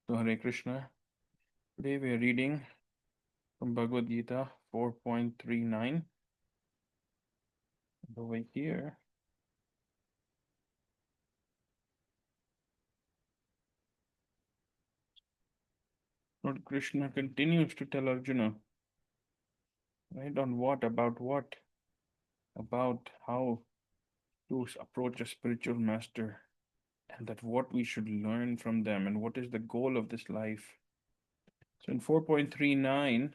So Hare Krishna. Today we are reading from Bhagavad Gita 4.39. And over here, Lord Krishna continues to tell Arjuna, right, on what? About how to approach a spiritual master, and that what we should learn from them, and what is the goal of this life. So in 4.39,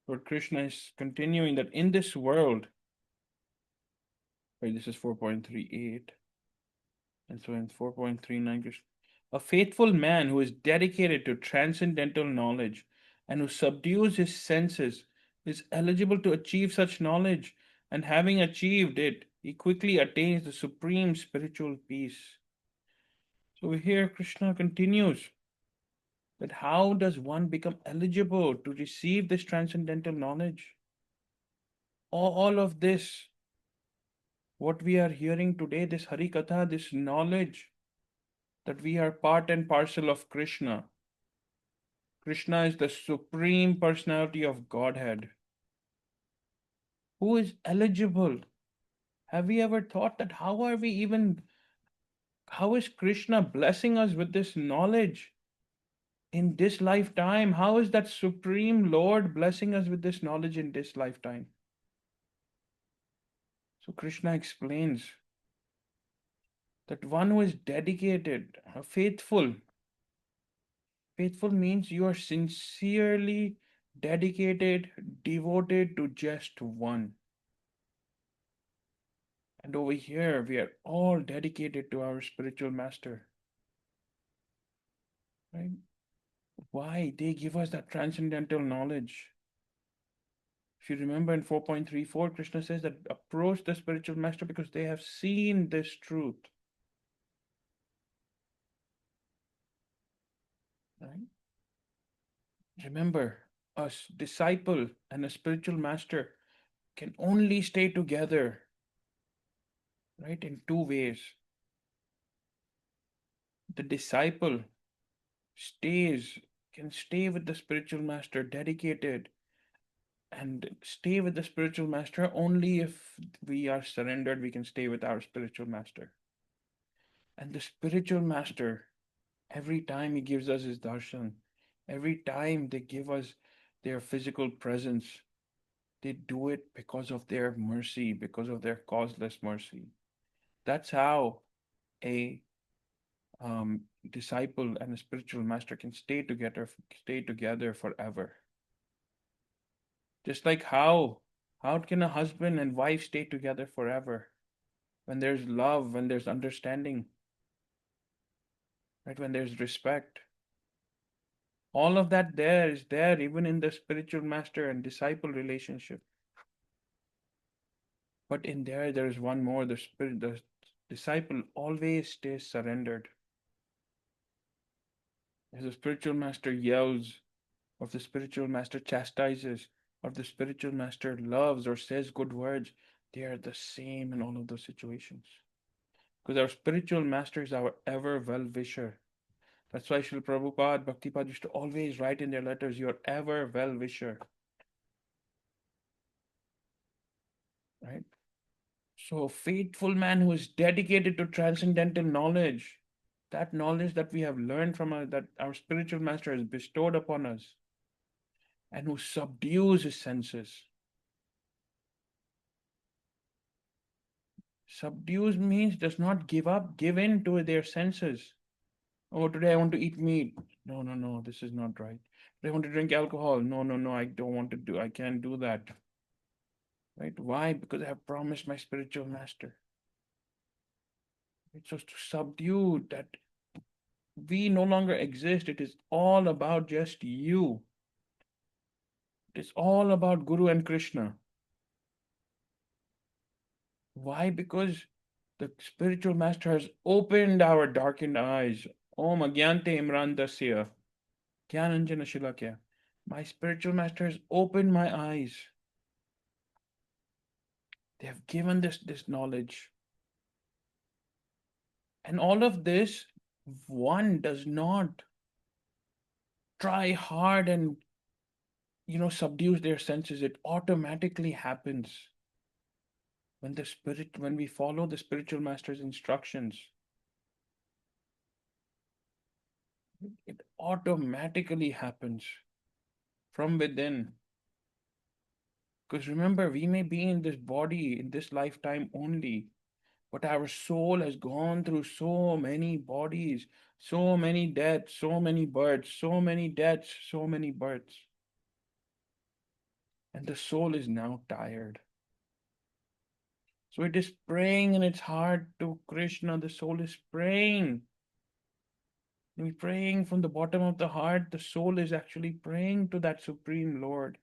Lord Krishna is continuing that in this world, right, this is 4.38. And so in 4.39, a faithful man who is dedicated to transcendental knowledge and who subdues his senses is eligible to achieve such knowledge, and having achieved it, he quickly attains the supreme spiritual peace. So here Krishna continues that how does one become eligible to receive this transcendental knowledge? All of this, what we are hearing today, this Hari Katha, this knowledge that we are part and parcel of Krishna. Krishna is the supreme personality of Godhead. Who is eligible? Have we ever thought that how is Krishna blessing us with this knowledge in this lifetime? How is that supreme Lord blessing us with this knowledge in this lifetime? So Krishna explains that one who is dedicated, faithful. Faithful means you are sincerely dedicated, devoted to just one. And over here, we are all dedicated to our spiritual master, right? Why? They give us that transcendental knowledge. If you remember in 4.34, Krishna says that approach the spiritual master because they have seen this truth, right? Remember, a disciple and a spiritual master can only stay together, right, in two ways. The disciple stays, can stay with the spiritual master dedicated and stay with the spiritual master only if we are surrendered. We can stay with our spiritual master. And the spiritual master, every time he gives us his darshan, every time they give us their physical presence, they do it because of their mercy, because of their causeless mercy. That's how a disciple and a spiritual master can stay together forever. Just like how can a husband and wife stay together forever? When there's love, when there's understanding, right? When there's respect. All of that there is there even in the spiritual master and disciple relationship. But in there is one more. The disciple always stays surrendered. If the spiritual master yells, or if the spiritual master chastises, or if the spiritual master loves or says good words, they are the same in all of those situations. Because our spiritual master is our ever well-wisher. That's why Srila Prabhupada, Bhaktipada used to always write in their letters, your ever well-wisher. Right? So a faithful man who is dedicated to transcendental knowledge, that knowledge that we have learned from that our spiritual master has bestowed upon us, and who subdues his senses. Subdues means does not give in to their senses. Oh, today I want to eat meat. No, no, no, this is not right. Today I want to drink alcohol. No, no, no, I don't want to do, I can't do that. Right? Why? Because I have promised my spiritual master. It's just to subdue that we no longer exist. It is all about just you. It is all about Guru and Krishna. Why? Because the spiritual master has opened our darkened eyes. Om Agyante Imrandasya. Gyananjana Shilakya. My spiritual master has opened my eyes. They have given this knowledge. And all of this, one does not try hard and, subdues their senses. It automatically happens when we follow the spiritual master's instructions. It automatically happens from within. Because remember, we may be in this body in this lifetime only, but our soul has gone through so many bodies, so many deaths, so many births, so many deaths, so many births. And the soul is now tired. So it is praying in its heart to Krishna. The soul is praying. And praying from the bottom of the heart, the soul is actually praying to that Supreme Lord.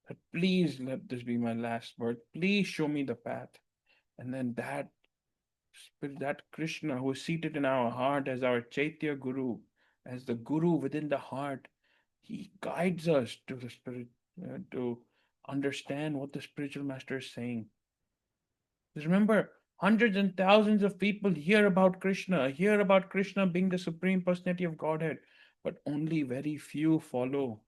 That please let this be my last word. Please show me the path. And then that spirit, that Krishna who is seated in our heart as our Chaitya Guru, as the Guru within the heart, he guides us to the spirit, to understand what the spiritual master is saying. Because remember, hundreds and thousands of people hear about Krishna being the Supreme Personality of Godhead, but only very few follow.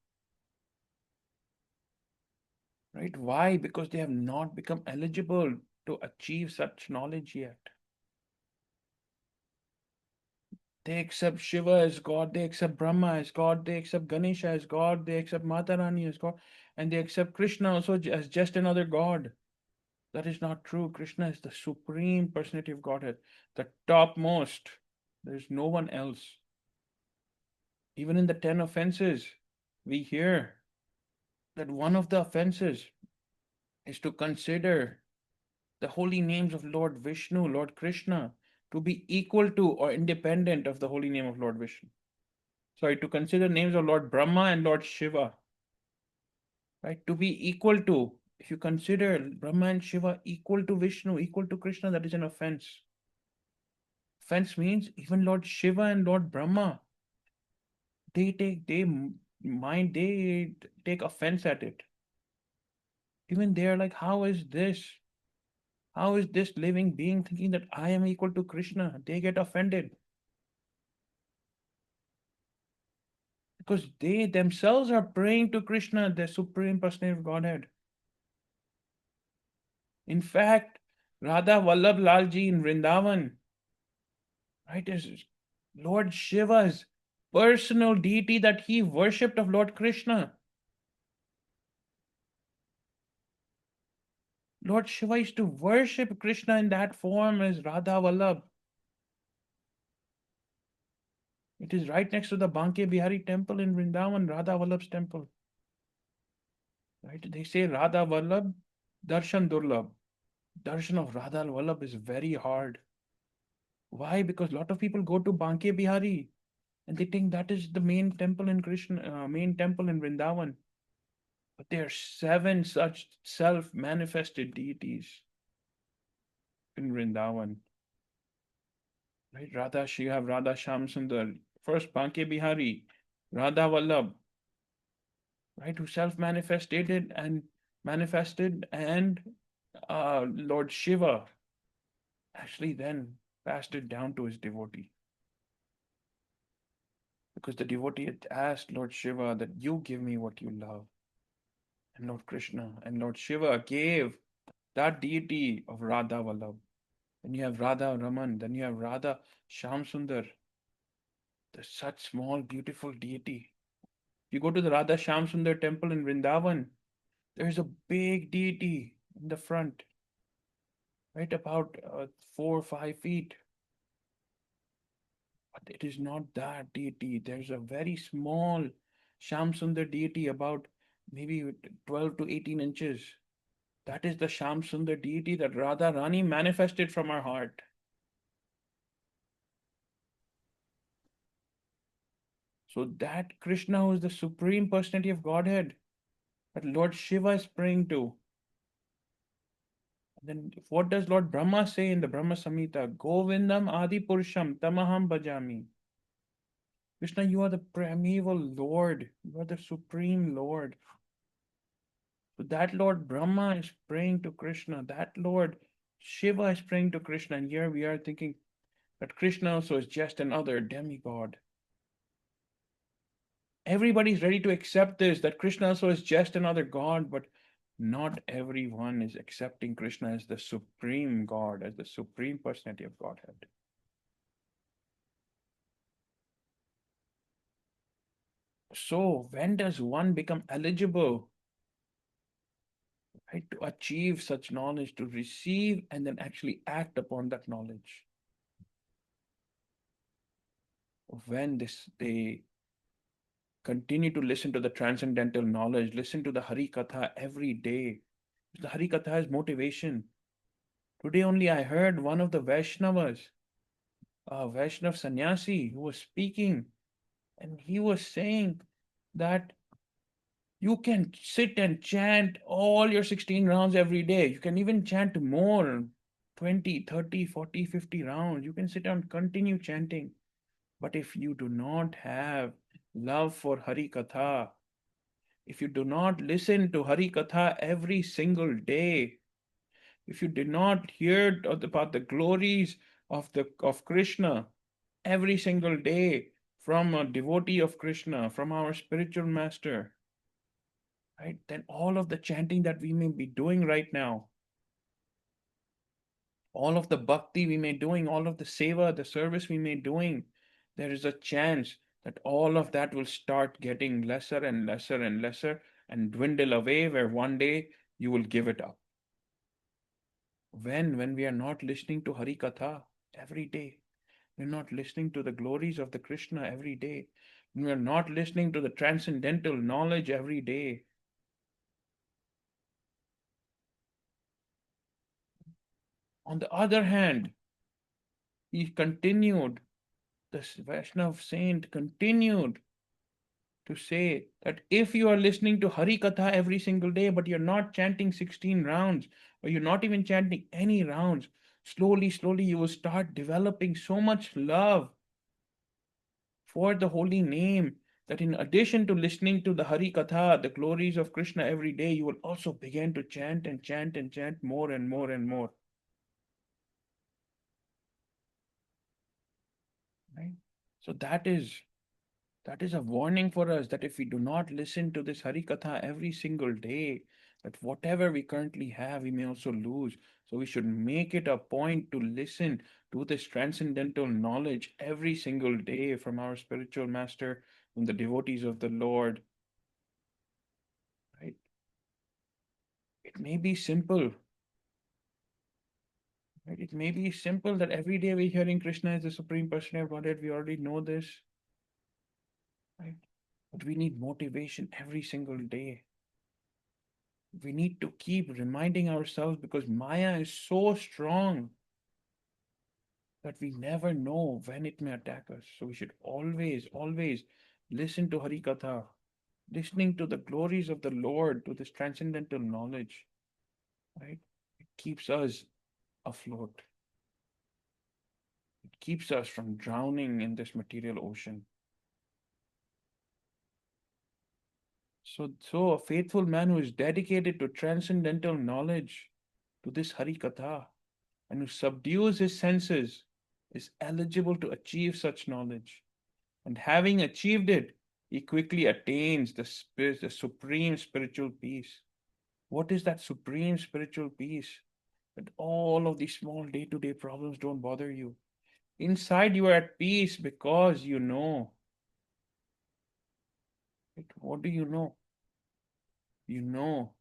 Right? Why? Because they have not become eligible to achieve such knowledge yet. They accept Shiva as God, they accept Brahma as God, they accept Ganesha as God, they accept Mata Rani as God, and they accept Krishna also as just another God. That is not true. Krishna is the Supreme Personality of Godhead, the topmost. There is no one else. Even in the 10 offenses, we hear that one of the offenses is to consider the holy names of Lord Vishnu, Lord Krishna, to be equal to or independent of the holy name of Lord Vishnu. Sorry, to consider names of Lord Brahma and Lord Shiva, right? To be equal to, if you consider Brahma and Shiva equal to Vishnu, equal to Krishna, that is an offense. Offense means even Lord Shiva and Lord Brahma, they take offense at it. Even they're like, how is this? How is this living being thinking that I am equal to Krishna? They get offended. Because they themselves are praying to Krishna, the Supreme Personality of Godhead. In fact, Radha Vallabh Lalji in Vrindavan, right, is Lord Shiva's personal deity that he worshipped of Lord Krishna. Lord Shiva used to worship Krishna in that form as Radha Vallabh. It is right next to the Banke Bihari temple in Vrindavan, Radha Vallabh's temple. Right? They say Radha Vallabh, Darshan Durlabh. Darshan of Radha Vallabh is very hard. Why? Because a lot of people go to Banke Bihari and they think that is the main temple in main temple in Vrindavan. But there are 7 such self-manifested deities in Vrindavan. Right? You have Radha Shyam Sundar. First Banke Bihari, Radha Vallabh, right? Who self-manifested and Lord Shiva actually then passed it down to his devotee. Because the devotee had asked Lord Shiva that you give me what you love. And Lord Krishna and Lord Shiva gave that deity of Radha Vallabh. Then you have Radha Raman, then you have Radha Shyam Sundar. There's such small, beautiful deity. You go to the Radha Shyam Sundar temple in Vrindavan, there's a big deity in the front, right about 4 or 5 feet. But it is not that deity. There's a very small Shyam Sundar deity about maybe 12 to 18 inches. That is the Shyam Sundar deity that Radha Rani manifested from her heart. So that Krishna, who is the Supreme Personality of Godhead, that Lord Shiva is praying to. And then what does Lord Brahma say in the Brahma Samhita? Govindam Adi Purusham Tamaham Bhajami. Krishna, you are the primeval Lord. You are the Supreme Lord. So that Lord Brahma is praying to Krishna. That Lord Shiva is praying to Krishna. And here we are thinking that Krishna also is just another demigod. Everybody's ready to accept this, that Krishna also is just another God, but not everyone is accepting Krishna as the supreme God, as the supreme personality of Godhead. So when does one become eligible, right, to achieve such knowledge, to receive and then actually act upon that knowledge? When they continue to listen to the transcendental knowledge, listen to the Hari Katha every day. The Hari Katha is motivation. Today only I heard one of the Vaishnavas, a Vaishnav sannyasi, who was speaking, and he was saying that you can sit and chant all your 16 rounds every day. You can even chant more, 20, 30, 40, 50 rounds. You can sit and continue chanting. But if you do not have love for Hari Katha, if you do not listen to Hari Katha every single day, if you did not hear about the glories of Krishna every single day from a devotee of Krishna, from our spiritual master, right? Then all of the chanting that we may be doing right now, all of the bhakti we may doing, all of the seva, the service we may doing, there is a chance that all of that will start getting lesser and lesser and lesser and dwindle away, where one day you will give it up. When we are not listening to Hari Katha every day, we're not listening to the glories of the Krishna every day, when we're not listening to the transcendental knowledge every day. On the other hand, he continued, this Vaishnav saint continued to say that if you are listening to Hari Katha every single day, but you're not chanting 16 rounds, or you're not even chanting any rounds, slowly, slowly you will start developing so much love for the holy name that in addition to listening to the Hari Katha, the glories of Krishna every day, you will also begin to chant and chant and chant more and more and more. Right? So that is a warning for us, that if we do not listen to this Hari Katha every single day, that whatever we currently have, we may also lose. So we should make it a point to listen to this transcendental knowledge every single day from our spiritual master, from the devotees of the Lord. Right? It may be simple. Right? It may be simple that every day we're hearing Krishna is the Supreme Personality of Godhead. We already know this. Right? But we need motivation every single day. We need to keep reminding ourselves, because Maya is so strong that we never know when it may attack us. So we should always, always listen to Hari Katha, listening to the glories of the Lord, to this transcendental knowledge, right? It keeps us afloat. It keeps us from drowning in this material ocean. So a faithful man who is dedicated to transcendental knowledge, to this Hari Katha, and who subdues his senses, is eligible to achieve such knowledge. And having achieved it, he quickly attains the supreme spiritual peace. What is that supreme spiritual peace? That all of these small day-to-day problems don't bother you. Inside you are at peace because you know. Right? What do you know? You know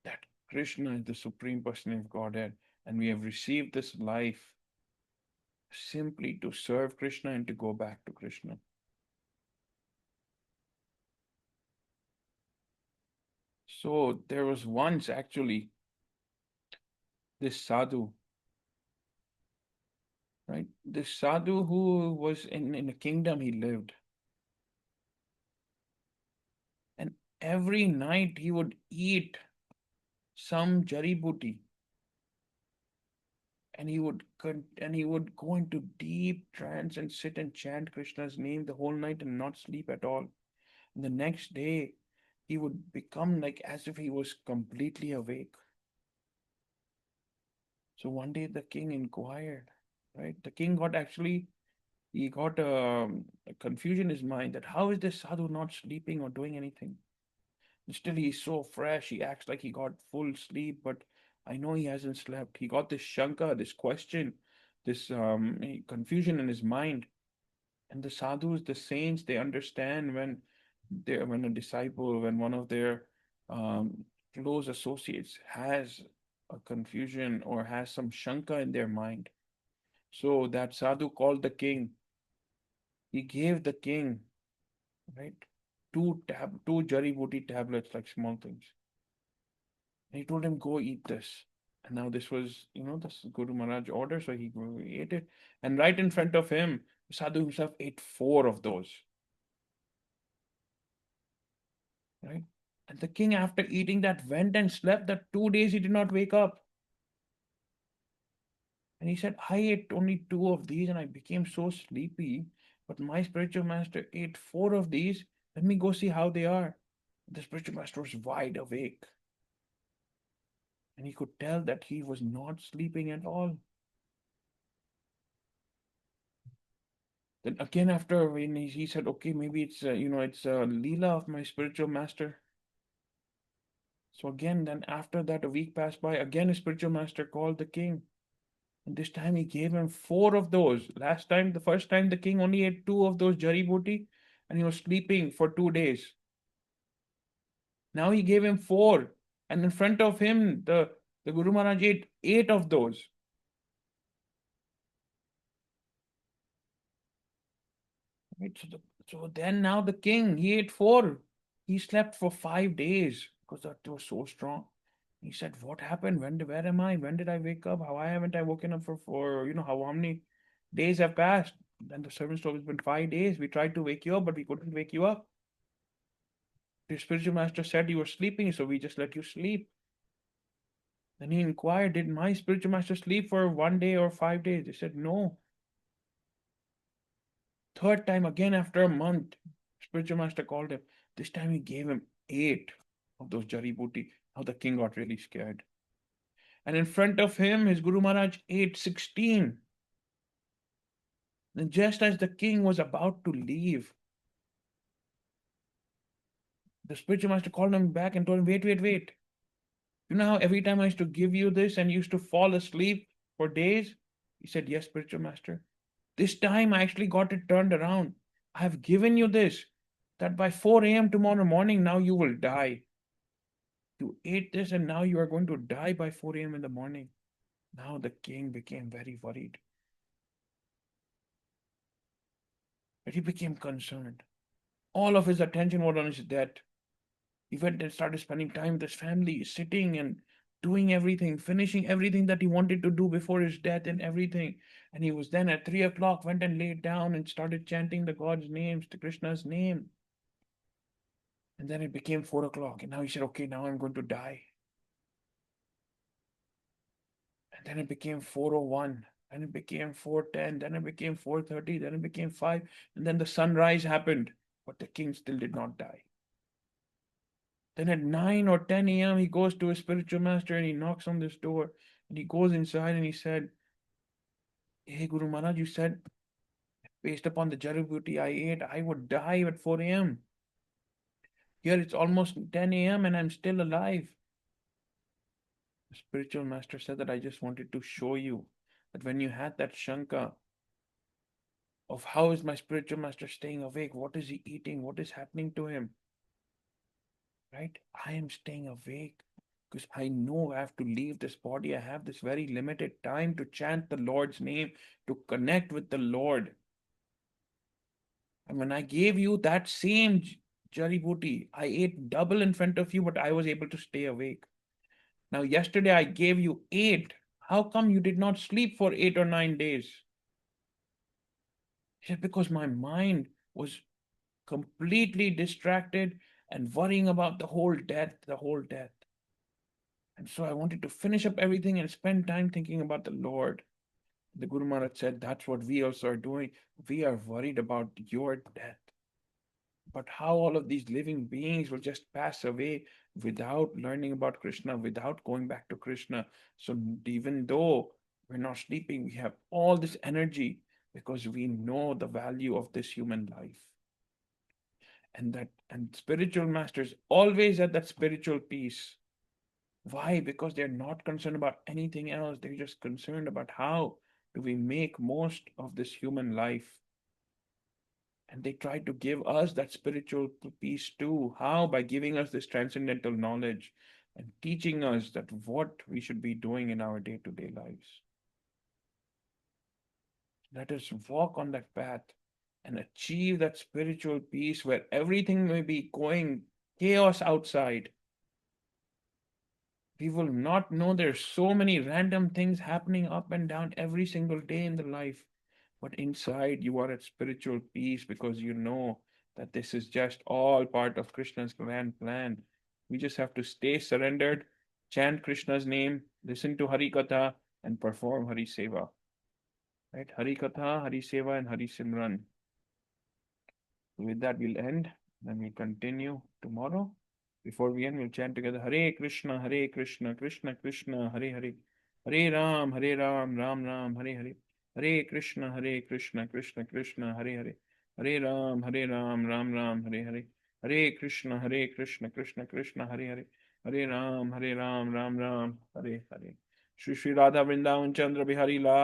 that Krishna is the supreme person of Godhead, and we have received this life simply to serve Krishna and to go back to Krishna. So there was once actually this sadhu, right? This sadhu who was in a kingdom he lived. And every night he would eat some jari booty, and he would go into deep trance and sit and chant Krishna's name the whole night and not sleep at all. And the next day he would become like as if he was completely awake. So one day the king inquired, right? The king got actually, he got a confusion in his mind that how is this sadhu not sleeping or doing anything? Still, he's so fresh. He acts like he got full sleep, but I know he hasn't slept. He got this shanka, this question, this confusion in his mind. And the sadhus, the saints, they understand when a disciple, when one of their um, close associates has a confusion or has some shanka in their mind. So that sadhu called the king. He gave the king, right, two jari booty tablets, like small things. And he told him, go eat this. And now this was, this Guru Maharaj order, so he ate it. And right in front of him, Sadhu himself ate four of those, right? And the king, after eating that, went and slept. That 2 days he did not wake up. And he said, I ate only two of these and I became so sleepy. But my spiritual master ate four of these. Let me go see how they are. The spiritual master was wide awake. And he could tell that he was not sleeping at all. Then again, after when he said, okay, maybe it's a Leela of my spiritual master. So again, then after that, a week passed by. Again, his spiritual master called the king. And this time he gave him four of those. The first time, the king only ate two of those jari booty and he was sleeping for 2 days. Now he gave him four. And in front of him, the Guru Maharaj ate eight of those. Right? So then now the king, he ate four. He slept for 5 days because that was so strong. He said, what happened? Where am I? When did I wake up? Why haven't I woken up for how many days have passed? Then the servants told, it's been 5 days. We tried to wake you up, but we couldn't wake you up. The spiritual master said you were sleeping, so we just let you sleep. Then he inquired, did my spiritual master sleep for 1 day or 5 days? They said, no. Third time, again after a month, spiritual master called him. This time he gave him eight of those jari booty. Now the king got really scared. And in front of him, his Guru Maharaj ate 16. And just as the king was about to leave, the spiritual master called him back and told him, wait, wait, wait. You know how every time I used to give you this and you used to fall asleep for days? He said, yes, spiritual master. This time I actually got it turned around. I have given you this, that by 4 a.m. tomorrow morning, now you will die. You ate this and now you are going to die by 4 a.m. in the morning. Now the king became very worried. But he became concerned. All of his attention was on his death. He went and started spending time with his family, sitting and doing everything, finishing everything that he wanted to do before his death and everything. And he was then at 3 o'clock, went and laid down and started chanting the God's names, the Krishna's name. And then it became 4 o'clock. And now he said, okay, now I'm going to die. And then it became 4:01. Then it became 4:10. Then it became 4:30. Then it became 5. And then the sunrise happened. But the king still did not die. Then at 9 or 10 a.m., he goes to his spiritual master and he knocks on this door. And he goes inside and he said, hey, Guru Maharaj, you said, based upon the jari I ate, I would die at 4 a.m. Here it's almost 10 a.m. and I'm still alive. The spiritual master said that I just wanted to show you that when you had that shanka of how is my spiritual master staying awake, what is he eating, what is happening to him, right? I am staying awake because I know I have to leave this body. I have this very limited time to chant the Lord's name, to connect with the Lord. And when I gave you that same jari booty, I ate double in front of you, but I was able to stay awake. Now, yesterday I gave you 8. How come you did not sleep for 8 or 9 days? He said, because my mind was completely distracted and worrying about the whole death, the whole death. And so I wanted to finish up everything and spend time thinking about the Lord. The Guru Maharaj said, that's what we also are doing. We are worried about your death. But how all of these living beings will just pass away without learning about Krishna, without going back to Krishna. So even though we're not sleeping, we have all this energy. because we know the value of this human life. And spiritual masters always at that spiritual peace. Why? Because they're not concerned about anything else. They're just concerned about how do we make most of this human life. And they try to give us that spiritual peace too. How? By giving us this transcendental knowledge and teaching us that what we should be doing in our day-to-day lives. Let us walk on that path and achieve that spiritual peace where everything may be going chaos outside. We will not know there's so many random things happening up and down every single day in the life. But inside you are at spiritual peace because you know that this is just all part of Krishna's grand plan. We just have to stay surrendered, chant Krishna's name, listen to Hari Katha, and perform Hari Seva. Right? Hari Katha, Hari Seva, and Hari Simran. With that, we'll end. Then we'll continue tomorrow. Before we end, we'll chant together Hare Krishna, Krishna Krishna, Hare Hare. Hare Ram, Ram Ram, Hare Hare. Hare Krishna, Krishna Krishna, Hare Hare. Hare Ram, Ram Ram, Hare Hare. Hare Krishna, Krishna Krishna, Hare Hare. Hare Ram, Ram Ram, Hare Hare. Shri Shri Radha Vrindavan Chandra Bihari Lal.